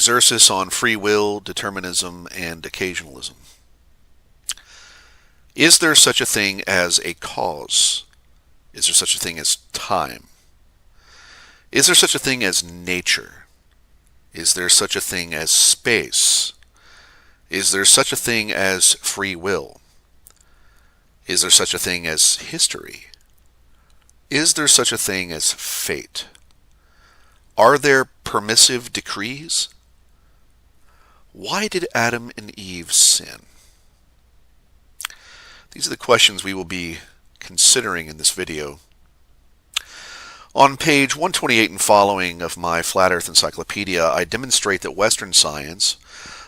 Excursus on Free Will, Determinism, and Occasionalism. Is there such a thing as a cause? Is there such a thing as time? Is there such a thing as nature? Is there such a thing as space? Is there such a thing as free will? Is there such a thing as history? Is there such a thing as fate? Are there permissive decrees? Why did Adam and Eve sin? These are the questions we will be considering in this video. On page 128 and following of my Flat Earth Encyclopedia, I demonstrate that Western science,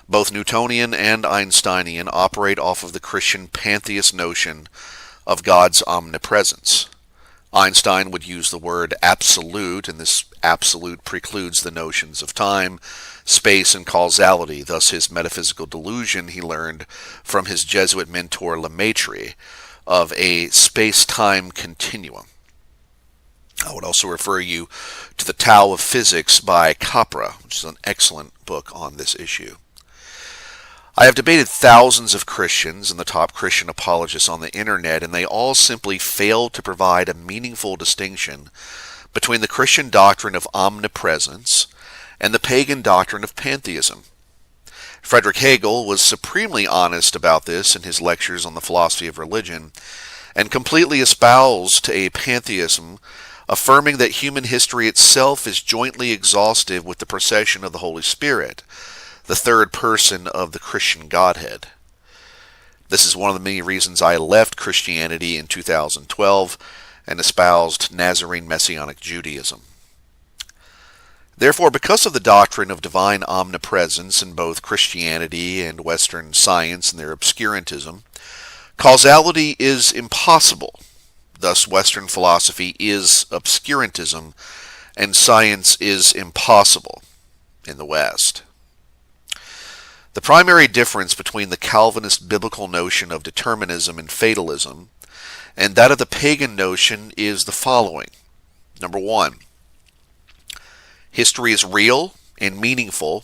both Newtonian and Einsteinian, operate off of the Christian pantheist notion of God's omnipresence. Einstein would use the word absolute, and this absolute precludes the notions of time, space, and causality, thus his metaphysical delusion he learned from his Jesuit mentor Lemaitre of a space-time continuum. I would also refer you to the Tao of Physics by Capra, which is an excellent book on this issue. I have debated thousands of Christians and the top Christian apologists on the internet, and they all simply fail to provide a meaningful distinction between the Christian doctrine of omnipresence and the pagan doctrine of pantheism. Friedrich Hegel was supremely honest about this in his lectures on the philosophy of religion, and completely espoused a pantheism affirming that human history itself is jointly exhaustive with the procession of the Holy Spirit, the third person of the Christian Godhead. This is one of the many reasons I left Christianity in 2012 and espoused Nazarene Messianic Judaism. Therefore, because of the doctrine of divine omnipresence in both Christianity and Western science and their obscurantism, causality is impossible. Thus, Western philosophy is obscurantism, and science is impossible in the West. The primary difference between the Calvinist biblical notion of determinism and fatalism and that of the pagan notion is the following. Number one, history is real and meaningful,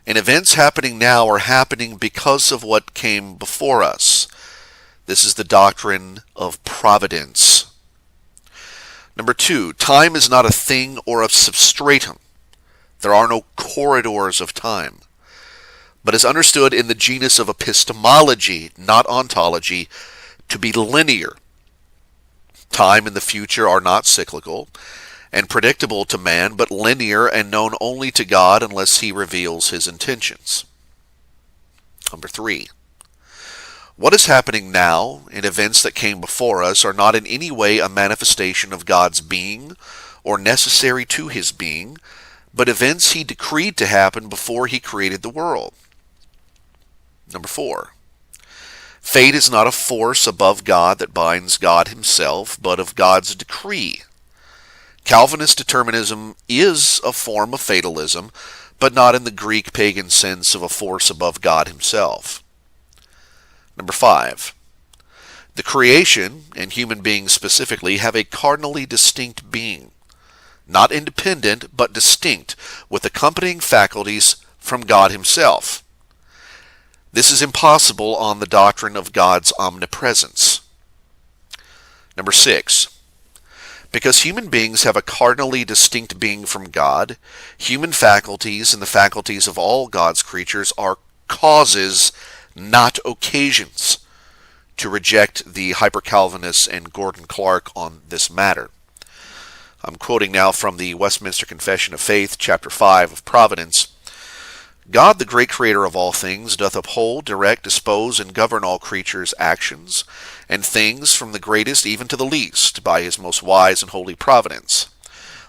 and events happening now are happening because of what came before us. This is the doctrine of providence. Number two, time is not a thing or a substratum. There are no corridors of time, but is understood in the genus of epistemology, not ontology, to be linear. Time and the future are not cyclical and predictable to man, but linear and known only to God unless he reveals his intentions. Number three, what is happening now in events that came before us are not in any way a manifestation of God's being or necessary to his being, but events he decreed to happen before he created the world. Number four, fate is not a force above God that binds God himself, but of God's decree. Calvinist determinism is a form of fatalism, but not in the Greek pagan sense of a force above God himself. Number five, the creation, and human beings specifically, have a cardinally distinct being, not independent, but distinct, with accompanying faculties from God himself. This is impossible on the doctrine of God's omnipresence. Number six, because human beings have a cardinally distinct being from God, human faculties and the faculties of all God's creatures are causes, not occasions, to reject the hyper-Calvinists and Gordon Clark on this matter. I'm quoting now from the Westminster Confession of Faith, chapter 5 of Providence. God, the great creator of all things, doth uphold, direct, dispose, and govern all creatures' actions, and things from the greatest even to the least, by his most wise and holy providence,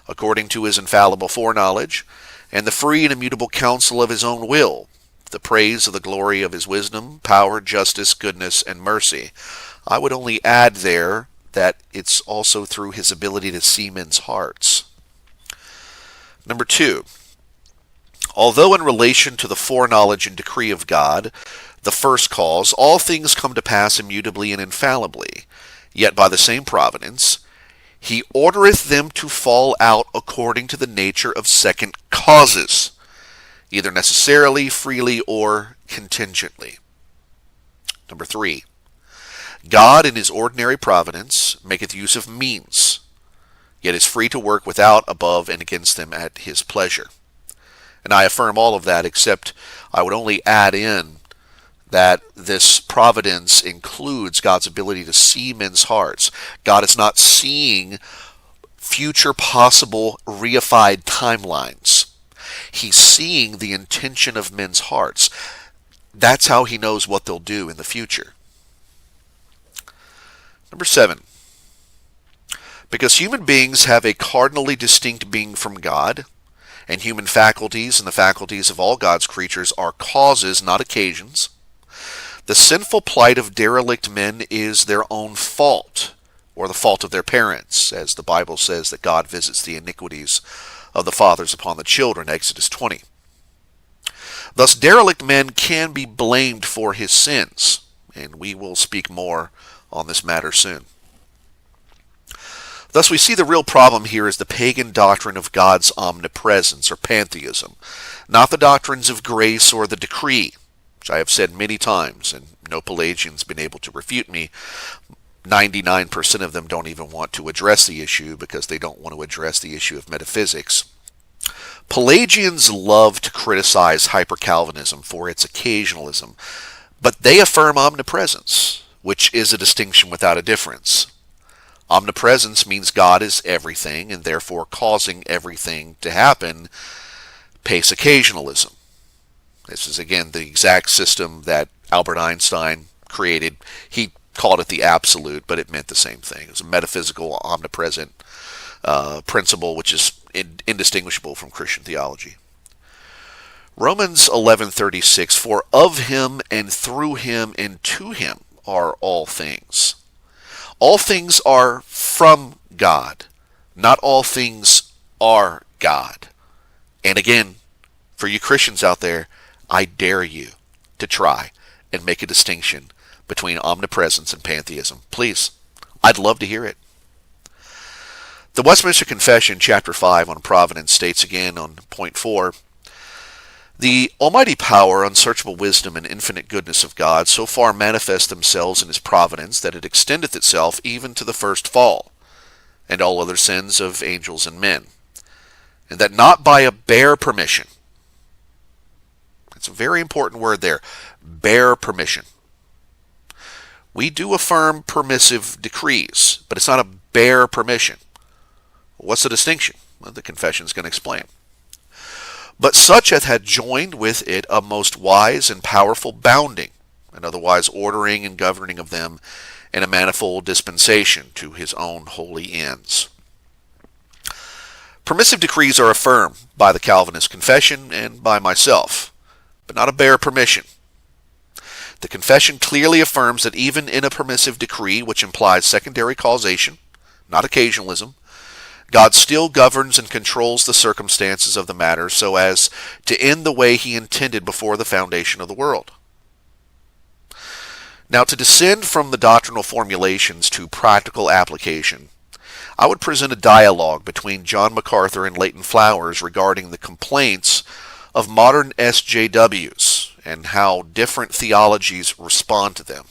according to his infallible foreknowledge, and the free and immutable counsel of his own will, the praise of the glory of his wisdom, power, justice, goodness, and mercy. I would only add there that it's also through his ability to see men's hearts. Number two, although in relation to the foreknowledge and decree of God, the first cause, all things come to pass immutably and infallibly, yet by the same providence, he ordereth them to fall out according to the nature of second causes, either necessarily, freely, or contingently. Number 3, God in his ordinary providence maketh use of means, yet is free to work without, above, and against them at his pleasure. And I affirm all of that, except I would only add in that this providence includes God's ability to see men's hearts. God is not seeing future possible reified timelines. He's seeing the intention of men's hearts. That's how he knows what they'll do in the future. Number 7, because human beings have a cardinally distinct being from God, and human faculties and the faculties of all God's creatures are causes, not occasions, the sinful plight of derelict men is their own fault, or the fault of their parents, as the Bible says that God visits the iniquities of the fathers upon the children, Exodus 20. Thus, derelict men can be blamed for his sins, and we will speak more on this matter soon. Thus, we see the real problem here is the pagan doctrine of God's omnipresence, or pantheism, not the doctrines of grace or the decree, which I have said many times, and no Pelagian's been able to refute me. 99% of them don't even want to address the issue because they don't want to address the issue of metaphysics. Pelagians love to criticize hyper-Calvinism for its occasionalism, but they affirm omnipresence, which is a distinction without a difference. Omnipresence means God is everything and therefore causing everything to happen, pace occasionalism. This is, again, the exact system that Albert Einstein created. He called it the absolute, but it meant the same thing. It was a metaphysical, omnipresent principle, which is indistinguishable from Christian theology. Romans 11:36, for of him and through him and to him are all things. All things are from God. Not all things are God. And again, for you Christians out there, I dare you to try and make a distinction between omnipresence and pantheism. Please, I'd love to hear it. The Westminster Confession, chapter 5 on providence, states again on point 4, the almighty power, unsearchable wisdom, and infinite goodness of God so far manifest themselves in his providence that it extendeth itself even to the first fall, and all other sins of angels and men, and that not by a bare permission. It's a very important word there, bare permission. We do affirm permissive decrees, but it's not a bare permission. What's the distinction? Well, the confession is going to explain. But such hath had joined with it a most wise and powerful bounding, and otherwise ordering and governing of them in a manifold dispensation to his own holy ends. Permissive decrees are affirmed by the Calvinist confession and by myself, but not a bare permission. The confession clearly affirms that even in a permissive decree, which implies secondary causation, not occasionalism, God still governs and controls the circumstances of the matter so as to end the way he intended before the foundation of the world. Now, to descend from the doctrinal formulations to practical application, I would present a dialogue between John MacArthur and Leighton Flowers regarding the complaints of modern SJWs and how different theologies respond to them.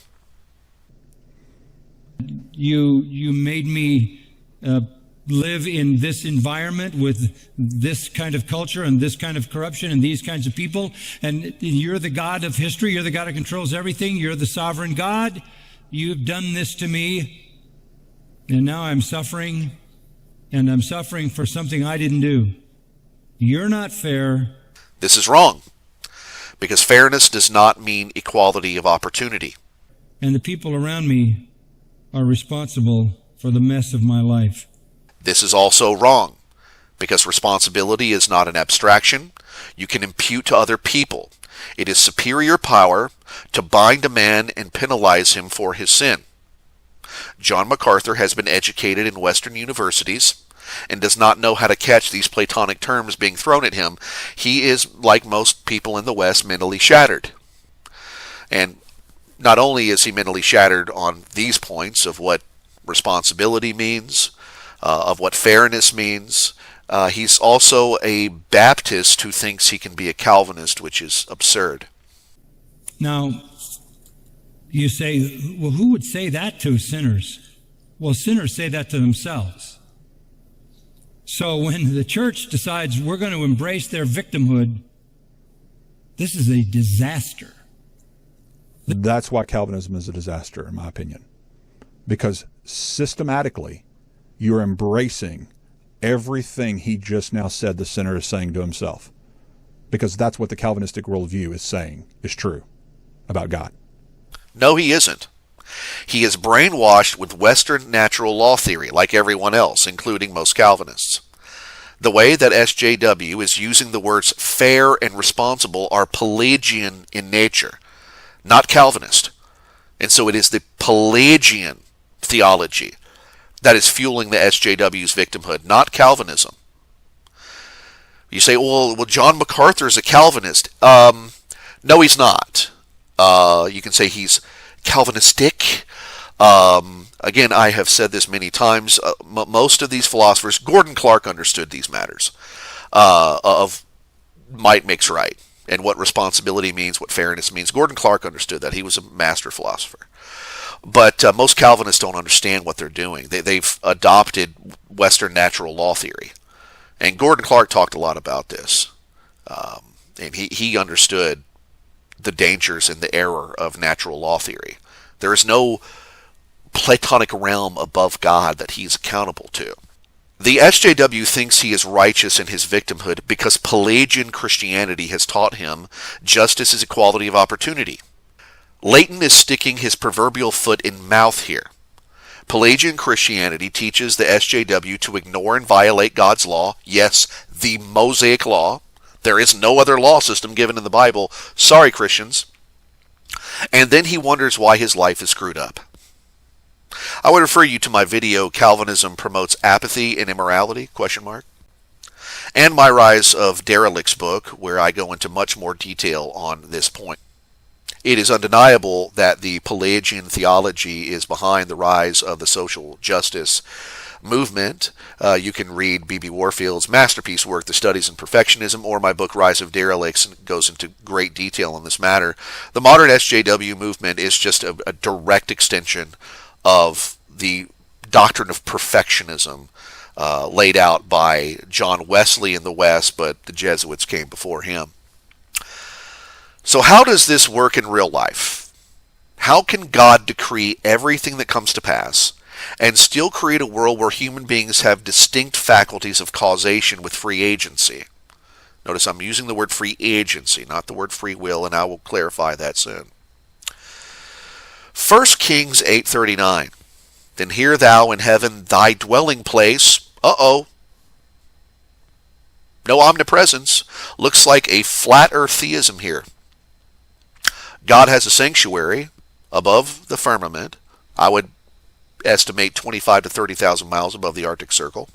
You made me live in this environment with this kind of culture and this kind of corruption and these kinds of people, and you're the God of history, you're the God who controls everything, you're the sovereign God, you've done this to me, and now I'm suffering, and I'm suffering for something I didn't do. You're not fair. This is wrong, because fairness does not mean equality of opportunity. And the people around me are responsible for the mess of my life. This is also wrong, because responsibility is not an abstraction you can impute to other people. It is superior power to bind a man and penalize him for his sin. John MacArthur has been educated in Western universities and does not know how to catch these Platonic terms being thrown at him. He is, like most people in the West, mentally shattered. And not only is he mentally shattered on these points of what responsibility means, of what fairness means, He's also a Baptist who thinks he can be a Calvinist, which is absurd. Now, you say, well, who would say that to sinners? Well, sinners say that to themselves. So when the church decides we're going to embrace their victimhood, this is a disaster. That's why Calvinism is a disaster, in my opinion. Because systematically, you're embracing everything he just now said the sinner is saying to himself. Because that's what the Calvinistic worldview is saying is true about God. No, he isn't. He is brainwashed with Western natural law theory, like everyone else, including most Calvinists. The way that SJW is using the words fair and responsible are Pelagian in nature, not Calvinist. And so it is the Pelagian theology that is fueling the SJW's victimhood, not Calvinism. You say, well, John MacArthur is a Calvinist. No, he's not. You can say he's Calvinistic. Again, I have said this many times. Most of these philosophers, Gordon Clark understood these matters of might makes right, and what responsibility means, what fairness means. Gordon Clark understood that. He was a master philosopher. But most Calvinists don't understand what they're doing. They've adopted Western natural law theory. And Gordon Clark talked a lot about this. And he understood the dangers and the error of natural law theory. There is no Platonic realm above God that he's accountable to. The SJW thinks he is righteous in his victimhood because Pelagian Christianity has taught him justice is equality of opportunity. Leighton is sticking his proverbial foot in mouth here. Pelagian Christianity teaches the SJW to ignore and violate God's law, yes, the Mosaic law. There is no other law system given in the Bible. Sorry, Christians. And then he wonders why his life is screwed up. I would refer you to my video, Calvinism Promotes Apathy and Immorality, ? And my Rise of Derelicts book, where I go into much more detail on this point. It is undeniable that the Pelagian theology is behind the rise of the social justice movement. You can read B.B. Warfield's masterpiece work, The Studies in Perfectionism, or my book, Rise of Derelicts, and it goes into great detail on this matter. The modern SJW movement is just a direct extension of the doctrine of perfectionism laid out by John Wesley in the West, but the Jesuits came before him. So how does this work in real life? How can God decree everything that comes to pass and still create a world where human beings have distinct faculties of causation with free agency? Notice I'm using the word free agency, not the word free will, and I will clarify that soon. 1 Kings 8:39. Then hear thou in heaven thy dwelling place. No omnipresence. Looks like a flat earth theism here. God has a sanctuary above the firmament. I would estimate 25 to 30,000 miles above the Arctic Circle.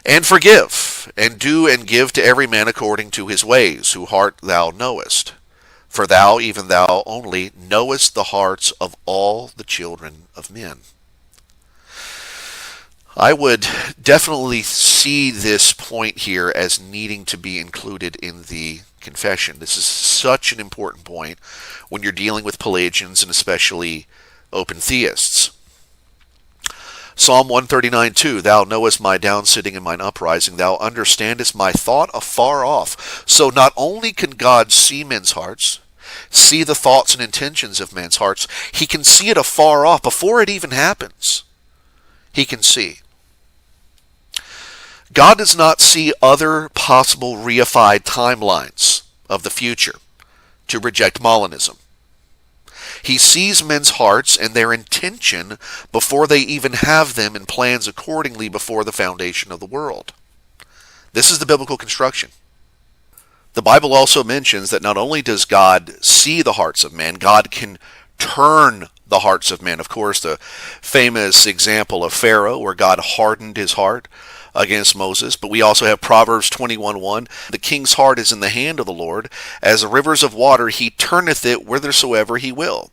And forgive, and do and give to every man according to his ways, whose heart thou knowest. For thou, even thou only, knowest the hearts of all the children of men. I would definitely see this point here as needing to be included in the confession. This is such an important point when you're dealing with Pelagians and especially open theists. Psalm 139:2, Thou knowest my downsitting and mine uprising, thou understandest my thought afar off. So not only can God see men's hearts, see the thoughts and intentions of men's hearts, he can see it afar off before it even happens. He can see. God does not see other possible reified timelines of the future to reject Molinism. He sees men's hearts and their intention before they even have them and plans accordingly before the foundation of the world. This is the biblical construction. The Bible also mentions that not only does God see the hearts of men, God can turn the hearts of men. Of course, the famous example of Pharaoh, where God hardened his heart against Moses. But we also have Proverbs 21:1. The king's heart is in the hand of the Lord. As the rivers of water, he turneth it whithersoever he will.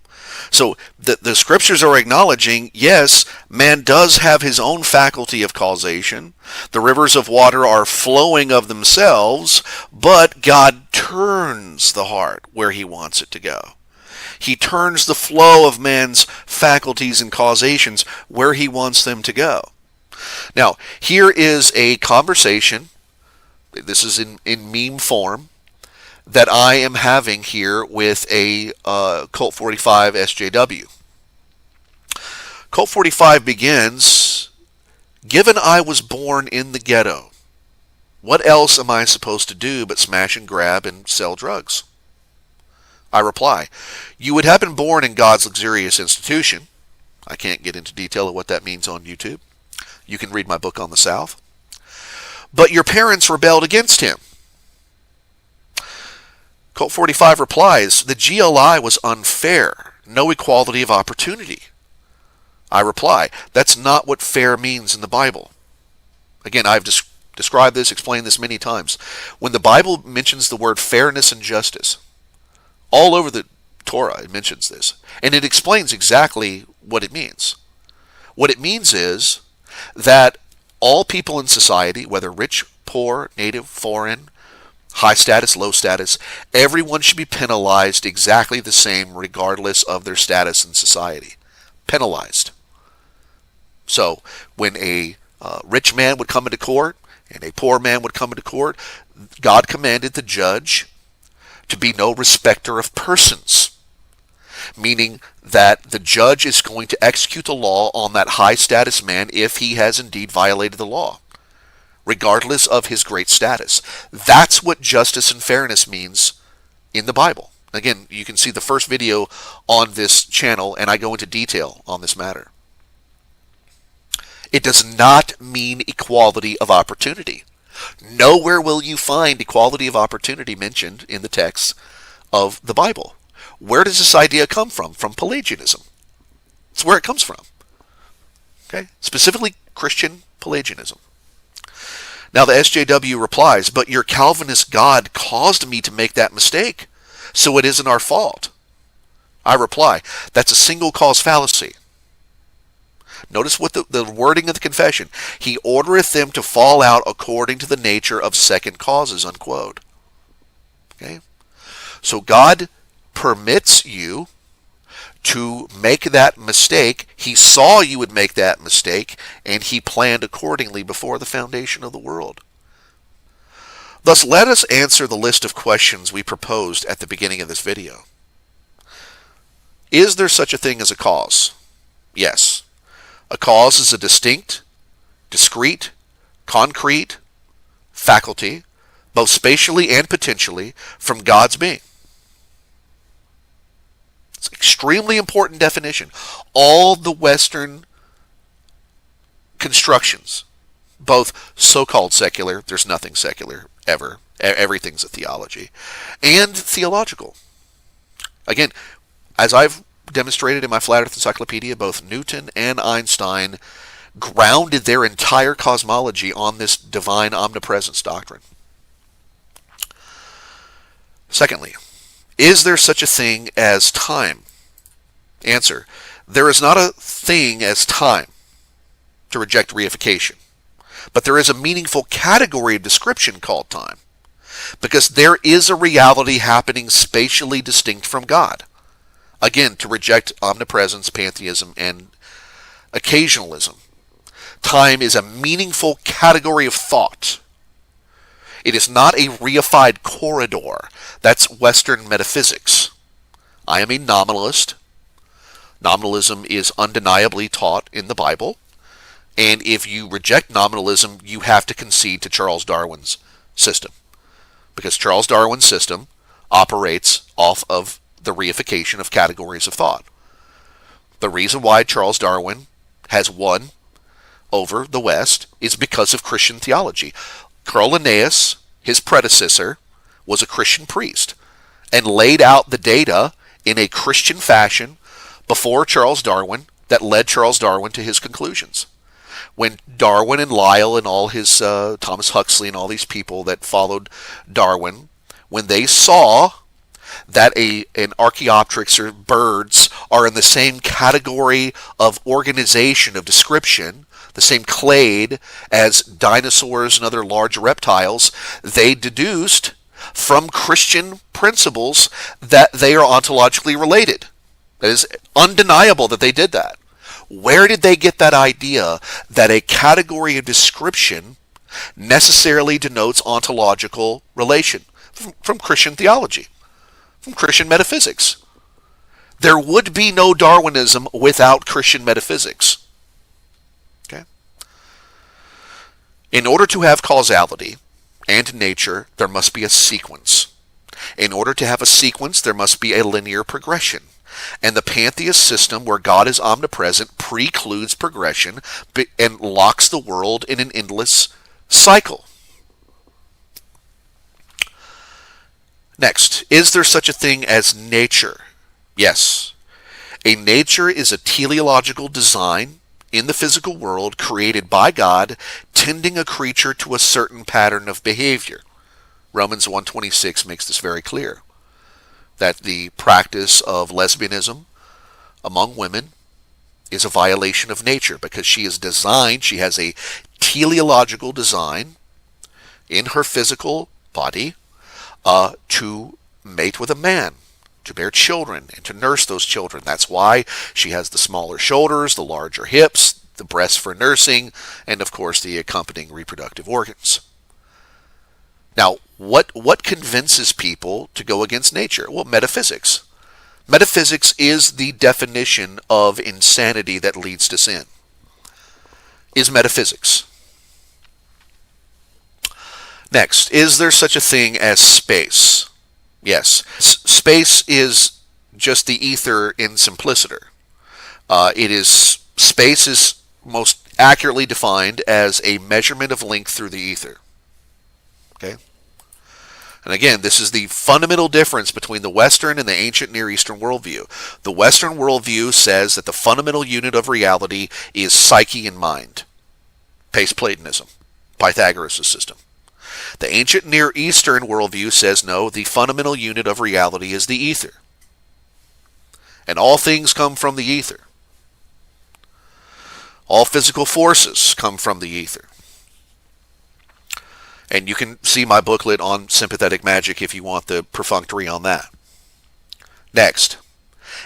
So the scriptures are acknowledging, yes, man does have his own faculty of causation. The rivers of water are flowing of themselves, but God turns the heart where he wants it to go. He turns the flow of man's faculties and causations where he wants them to go. Now, here is a conversation. This is in meme form that I am having here with a Cult 45 SJW. Cult 45 begins, given I was born in the ghetto, what else am I supposed to do but smash and grab and sell drugs? I reply, you would have been born in God's luxurious institution. I can't get into detail of what that means on YouTube. You can read my book on the South. But your parents rebelled against him. Cult 45 replies, the GLI was unfair, no equality of opportunity. I reply, that's not what fair means in the Bible. Again, I've described this, explained this many times. When the Bible mentions the word fairness and justice, all over the Torah it mentions this, and it explains exactly what it means. What it means is that all people in society, whether rich, poor, native, foreign, high status, low status, everyone should be penalized exactly the same regardless of their status in society. Penalized. So when a rich man would come into court and a poor man would come into court, God commanded the judge to be no respecter of persons, meaning that the judge is going to execute the law on that high status man if he has indeed violated the law, regardless of his great status. That's what justice and fairness means in the Bible. Again, you can see the first video on this channel, and I go into detail on this matter. It does not mean equality of opportunity. Nowhere will you find equality of opportunity mentioned in the text of the Bible. Where does this idea come from? From Pelagianism. It's where it comes from. Okay? Specifically Christian Pelagianism. Now the SJW replies, but your Calvinist God caused me to make that mistake, so it isn't our fault. I reply, that's a single cause fallacy. Notice what the wording of the confession. He ordereth them to fall out according to the nature of second causes, unquote. Okay? So God permits you to make that mistake. He saw you would make that mistake, and he planned accordingly before the foundation of the world. Thus, let us answer the list of questions we proposed at the beginning of this video. Is there such a thing as a cause? Yes. A cause is a distinct, discrete, concrete faculty, both spatially and potentially, from God's being. It's an extremely important definition. All the Western constructions, both so-called secular, there's nothing secular ever, everything's a theology, and theological. Again, as I've demonstrated in my Flat Earth Encyclopedia, both Newton and Einstein grounded their entire cosmology on this divine omnipresence doctrine. Secondly, is there such a thing as time? Answer, there is not a thing as time, to reject reification, but there is a meaningful category of description called time, because there is a reality happening spatially distinct from God. Again, to reject omnipresence, pantheism, and occasionalism. Time is a meaningful category of thought. It is not a reified corridor. That's Western metaphysics. I am a nominalist. Nominalism is undeniably taught in the Bible. And if you reject nominalism, you have to concede to Charles Darwin's system. Because Charles Darwin's system operates off of the reification of categories of thought. The reason why Charles Darwin has won over the West is because of Christian theology. Carl Linnaeus, his predecessor, was a Christian priest and laid out the data in a Christian fashion before Charles Darwin that led Charles Darwin to his conclusions. When Darwin and Lyell and all his Thomas Huxley and all these people that followed Darwin, when they saw that an Archaeopteryx or birds are in the same category of organization, of description, the same clade as dinosaurs and other large reptiles, they deduced from Christian principles that they are ontologically related. It is undeniable that they did that. Where did they get that idea that a category of description necessarily denotes ontological relation? From Christian theology, from Christian metaphysics. There would be no Darwinism without Christian metaphysics. Okay? In order to have causality and nature, there must be a sequence. In order to have a sequence, there must be a linear progression. And the pantheist system, where God is omnipresent, precludes progression and locks the world in an endless cycle. Next, is there such a thing as nature? Yes. A nature is a teleological design in the physical world created by God, tending a creature to a certain pattern of behavior. Romans 1:26 makes this very clear, that the practice of lesbianism among women is a violation of nature because she is designed, she has a teleological design in her physical body to mate with a man, to bear children, and to nurse those children. That's why she has the smaller shoulders, the larger hips, the breasts for nursing, and of course the accompanying reproductive organs. Now, what convinces people to go against nature? Well, metaphysics. Metaphysics is the definition of insanity that leads to sin. Is metaphysics. Next, is there such a thing as space? Yes. Space is just the ether in simpliciter. Space is most accurately defined as a measurement of length through the ether. Okay? And again, this is the fundamental difference between the Western and the ancient Near Eastern worldview. The Western worldview says that the fundamental unit of reality is psyche and mind. Pace Platonism, Pythagoras' system. The ancient Near Eastern worldview says no, the fundamental unit of reality is the ether. And all things come from the ether. All physical forces come from the ether. And you can see my booklet on sympathetic magic if you want the perfunctory on that. Next,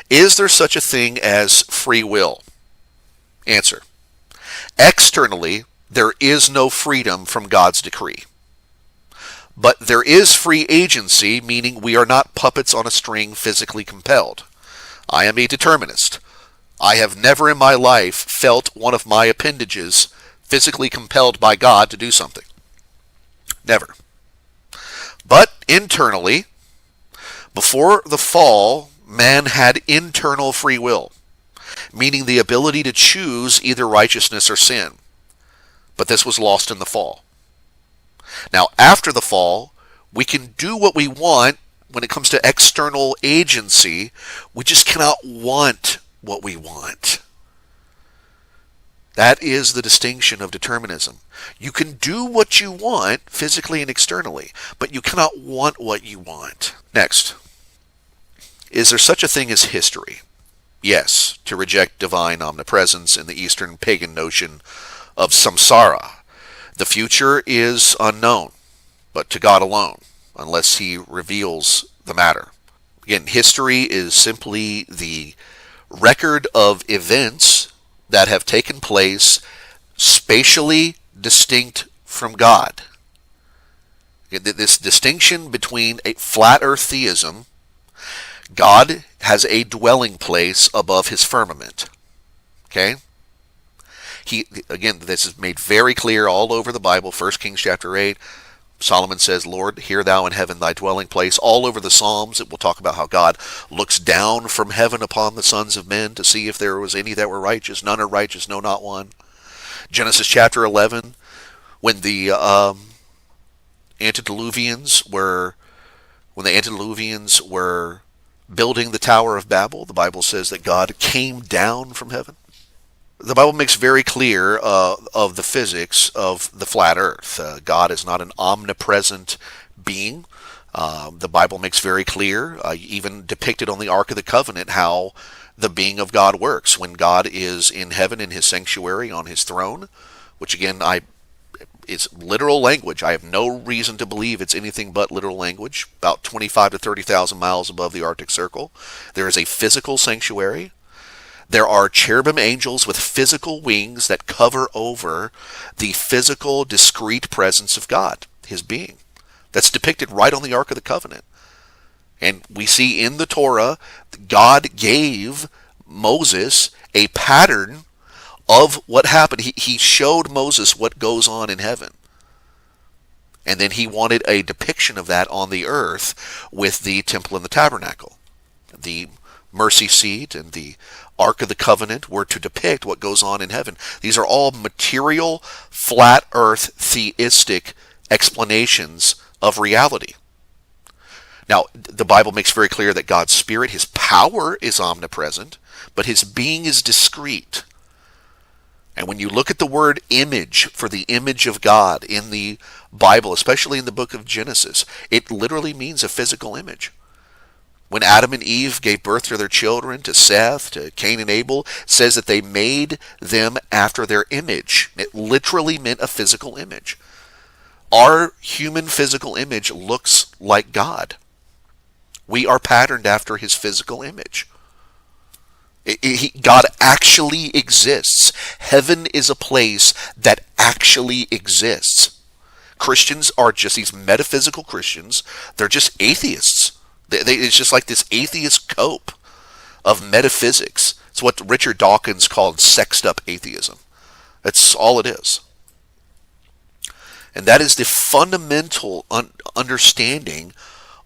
is there such a thing as free will? Answer. Externally, there is no freedom from God's decree. But there is free agency, meaning we are not puppets on a string physically compelled. I am a determinist. I have never in my life felt one of my appendages physically compelled by God to do something. Never. But internally, before the fall, man had internal free will, meaning the ability to choose either righteousness or sin. But this was lost in the fall. Now, after the fall, we can do what we want when it comes to external agency. We just cannot want what we want. That is the distinction of determinism. You can do what you want physically and externally, but you cannot want what you want. Next, is there such a thing as history? Yes, to reject divine omnipresence in the Eastern pagan notion of samsara. The future is unknown, but to God alone, unless He reveals the matter. Again, history is simply the record of events that have taken place spatially distinct from God. This distinction between a flat earth theism, God has a dwelling place above His firmament. Okay? Again, this is made very clear all over the Bible. 1 Kings chapter 8, Solomon says, Lord, hear thou in heaven thy dwelling place. All over the Psalms, it will talk about how God looks down from heaven upon the sons of men to see if there was any that were righteous. None are righteous, no, not one. Genesis chapter 11, when the antediluvians were building the Tower of Babel, the Bible says that God came down from heaven. The Bible makes very clear of the physics of the flat earth. God is not an omnipresent being. The Bible makes very clear, even depicted on the Ark of the Covenant, how the being of God works. When God is in heaven in his sanctuary on his throne, which again, it's literal language. I have no reason to believe it's anything but literal language. About 25 to 30,000 miles above the Arctic Circle, there is a physical sanctuary. There are cherubim angels with physical wings that cover over the physical, discrete presence of God, his being. That's depicted right on the Ark of the Covenant. And we see in the Torah, God gave Moses a pattern of what happened. He showed Moses what goes on in heaven. And then he wanted a depiction of that on the earth with the temple and the tabernacle. The mercy seat and the Ark of the Covenant were to depict what goes on in heaven. These are all material, flat earth, theistic explanations of reality. Now, the Bible makes very clear that God's Spirit, his power is omnipresent, but his being is discrete. And when you look at the word image for the image of God in the Bible, especially in the book of Genesis, it literally means a physical image. When Adam and Eve gave birth to their children, to Seth, to Cain and Abel, it says that they made them after their image. It literally meant a physical image. Our human physical image looks like God. We are patterned after his physical image. God actually exists. Heaven is a place that actually exists. Christians are just these metaphysical Christians. They're just atheists. It's just like this atheist cope of metaphysics. It's what Richard Dawkins called sexed up atheism. That's all it is. And that is the fundamental understanding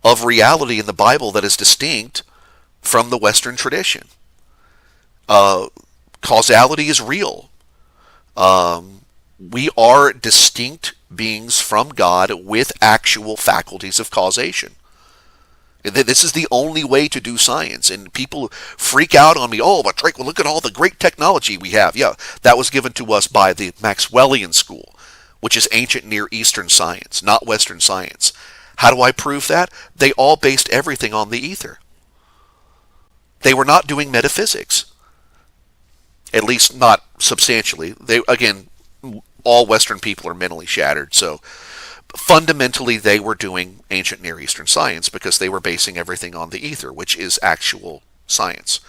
of reality in the Bible that is distinct from the Western tradition. Causality is real. We are distinct beings from God with actual faculties of causation. This is the only way to do science. And people freak out on me. Oh, but Drake, well, look at all the great technology we have. Yeah, that was given to us by the Maxwellian school, which is ancient Near Eastern science, not Western science. How do I prove that? They all based everything on the ether. They were not doing metaphysics. At least not substantially. Again, all Western people are mentally shattered, so fundamentally they were doing ancient Near Eastern science because they were basing everything on the ether, which is actual science.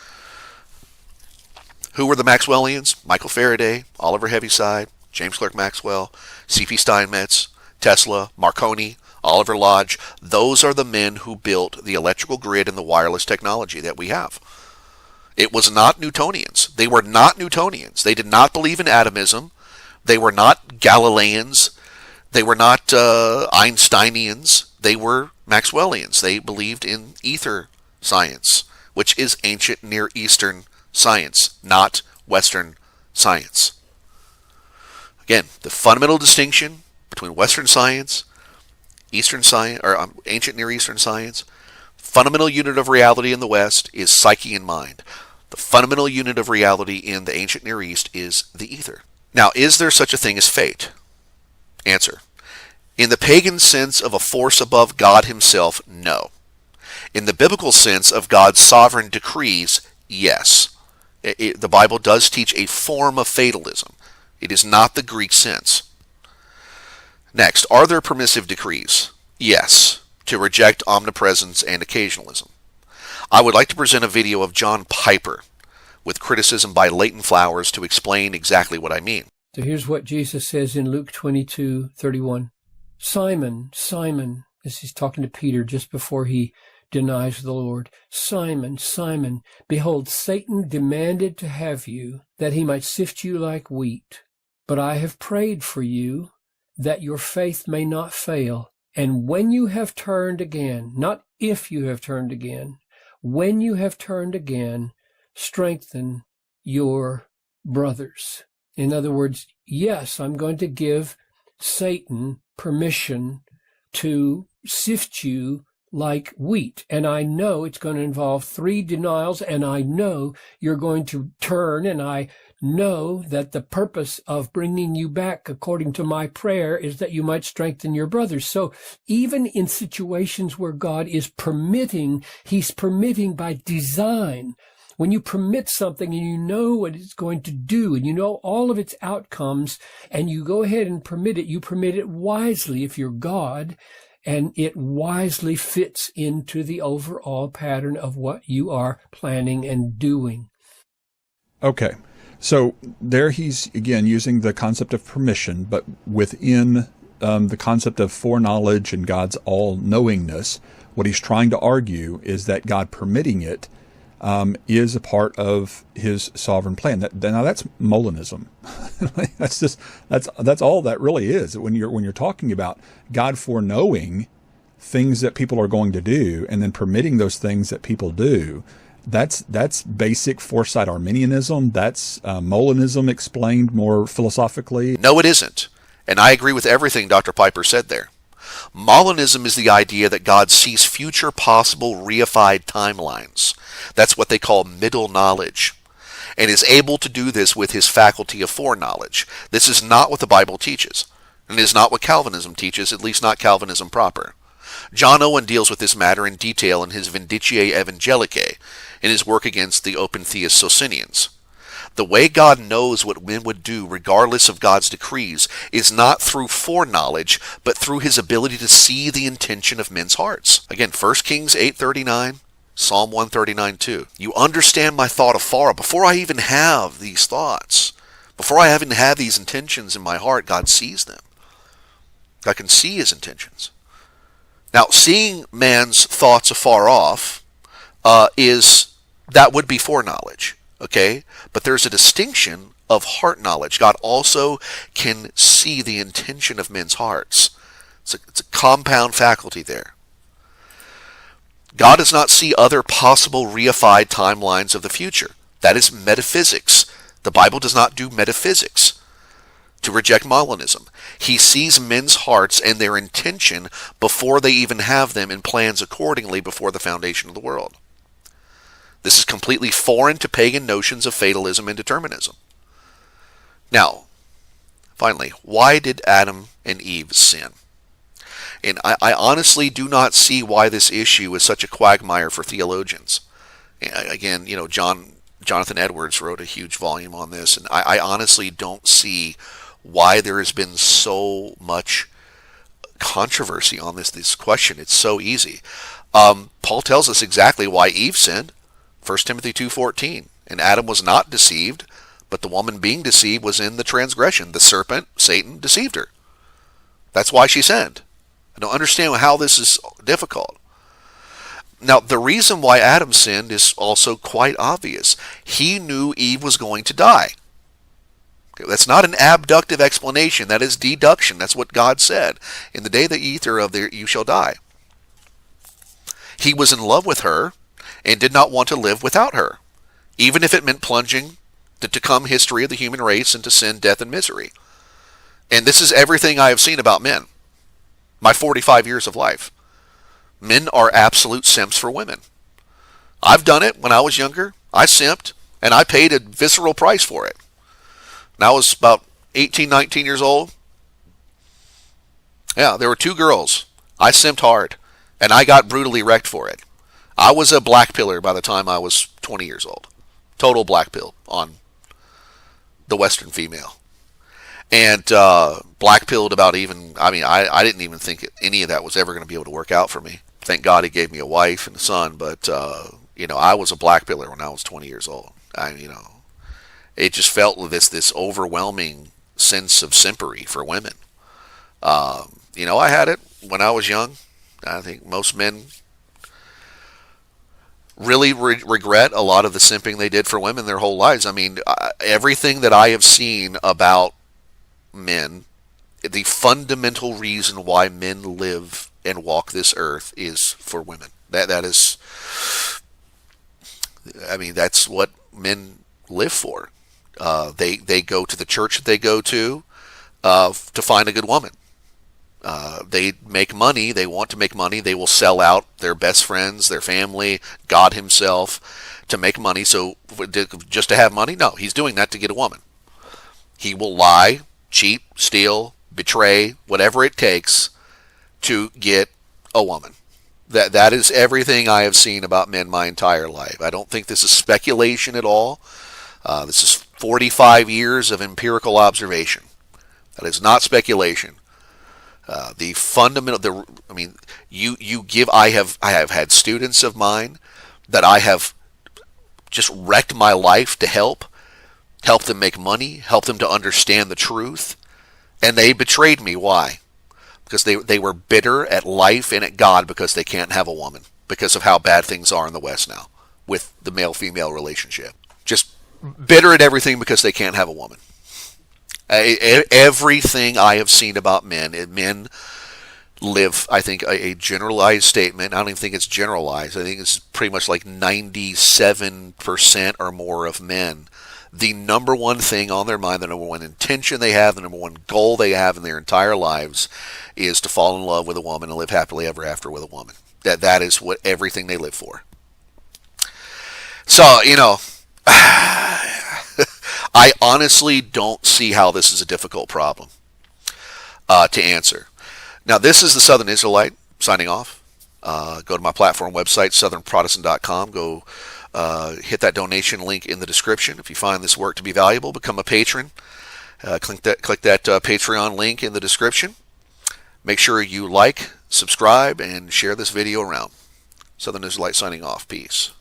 Who were the Maxwellians? Michael Faraday, Oliver Heaviside, James Clerk Maxwell, C.P. Steinmetz, Tesla, Marconi, Oliver Lodge. Those are the men who built the electrical grid and the wireless technology that we have. It was not Newtonians. They were not Newtonians. They did not believe in atomism. They were not Galileans. They were not Einsteinians. They were Maxwellians. They believed in ether science, which is ancient Near Eastern science, not Western science. Again, the fundamental distinction between Western science, Eastern science, or ancient Near Eastern science, fundamental unit of reality in the West is psyche and mind. The fundamental unit of reality in the ancient Near East is the ether. Now, is there such a thing as fate? Answer. In the pagan sense of a force above God himself, no. In the biblical sense of God's sovereign decrees, yes. The Bible does teach a form of fatalism. It is not the Greek sense. Next, are there permissive decrees? Yes, to reject omnipresence and occasionalism. I would like to present a video of John Piper with criticism by Leighton Flowers to explain exactly what I mean. So here's what Jesus says in Luke 22:31. Simon, Simon, as he's talking to Peter just before he denies the Lord. Simon, Simon, behold, Satan demanded to have you, that he might sift you like wheat. But I have prayed for you, that your faith may not fail. And when you have turned again, not if you have turned again, when you have turned again, strengthen your brothers. In other words, yes, I'm going to give Satan permission to sift you like wheat, and I know it's going to involve 3 denials, and I know you're going to turn, and I know that the purpose of bringing you back according to my prayer is that you might strengthen your brothers. So even in situations where God is permitting, he's permitting by design. When you permit something and you know what it's going to do and you know all of its outcomes and you go ahead and permit it, you permit it wisely if you're God, and it wisely fits into the overall pattern of what you are planning and doing. Okay. So there he's, again, using the concept of permission, but within the concept of foreknowledge and God's all-knowingness, what he's trying to argue is that God permitting it is a part of his sovereign plan. Now that's Molinism. that's all that really is. When you're talking about God foreknowing things that people are going to do and then permitting those things that people do, that's basic foresight Arminianism. That's Molinism explained more philosophically. No, it isn't. And I agree with everything Dr. Piper said there. Molinism is the idea that God sees future possible reified timelines. That's what they call middle knowledge, and is able to do this with his faculty of foreknowledge. This is not what the Bible teaches, and is not what Calvinism teaches, at least not Calvinism proper. John Owen deals with this matter in detail in his Vindiciae Evangelicae, in his work against the open theist Socinians. The way God knows what men would do regardless of God's decrees is not through foreknowledge, but through his ability to see the intention of men's hearts. Again, 1 Kings 8:39, Psalm 139:2. You understand my thought afar. Before I even have these thoughts, before I even have these intentions in my heart, God sees them. God can see his intentions. Now, seeing man's thoughts afar off that would be foreknowledge. Okay, but there's a distinction of heart knowledge. God also can see the intention of men's hearts. It's a compound faculty there. God does not see other possible reified timelines of the future. That is metaphysics. The Bible does not do metaphysics to reject Molinism. He sees men's hearts and their intention before they even have them and plans accordingly before the foundation of the world. This is completely foreign to pagan notions of fatalism and determinism. Now, finally, why did Adam and Eve sin? And I honestly do not see why this issue is such a quagmire for theologians. Again, Jonathan Edwards wrote a huge volume on this, and I honestly don't see why there has been so much controversy on this question. It's so easy. Paul tells us exactly why Eve sinned. 1 Timothy 2:14, and Adam was not deceived, but the woman being deceived was in the transgression. The serpent, Satan, deceived her. That's why she sinned. I don't understand how this is difficult. Now, the reason why Adam sinned is also quite obvious. He knew Eve was going to die. Okay, that's not an abductive explanation. That is deduction. That's what God said. In the day that you eat thereof, you shall die. He was in love with her and did not want to live without her, even if it meant plunging the to come history of the human race into sin, death, and misery. And this is everything I have seen about men, my 45 years of life. Men are absolute simps for women. I've done it when I was younger. I simped, and I paid a visceral price for it. When I was about 18, 19 years old, yeah, there were 2 girls. I simped hard, and I got brutally wrecked for it. I was a black piller by the time I was 20 years old. Total black pill on the Western female. And black pilled about I didn't even think any of that was ever going to be able to work out for me. Thank God he gave me a wife and a son, but, I was a black pillar when I was 20 years old. It just felt with this overwhelming sense of simpery for women. I had it when I was young. I think most men really regret a lot of the simping they did for women their whole lives. Everything that I have seen about men, the fundamental reason why men live and walk this earth is for women. That is, that's what men live for. They go to the church that they go to find a good woman. They make money. They want to make money. They will sell out their best friends, their family, God himself to make money. So just to have money? No, he's doing that to get a woman. He will lie, cheat, steal, betray, whatever it takes to get a woman. That is everything I have seen about men my entire life. I don't think this is speculation at all. This is 45 years of empirical observation. That is not speculation. The fundamental, I have had students of mine that I have just wrecked my life to help them make money, help them to understand the truth, and they betrayed me. Why? Because they were bitter at life and at God because they can't have a woman, because of how bad things are in the West now with the male-female relationship. Just bitter at everything because they can't have a woman. Everything I have seen about men live, I think, a generalized statement. I don't even think it's generalized. I think it's pretty much like 97% or more of men. The number one thing on their mind, the number one intention they have, the number one goal they have in their entire lives is to fall in love with a woman and live happily ever after with a woman. That is what everything they live for. So, I honestly don't see how this is a difficult problem to answer. Now, this is the Southern Israelite signing off. Go to my platform website, southernprotestant.com. Go hit that donation link in the description. If you find this work to be valuable, become a patron. Click that Patreon link in the description. Make sure you like, subscribe, and share this video around. Southern Israelite signing off. Peace.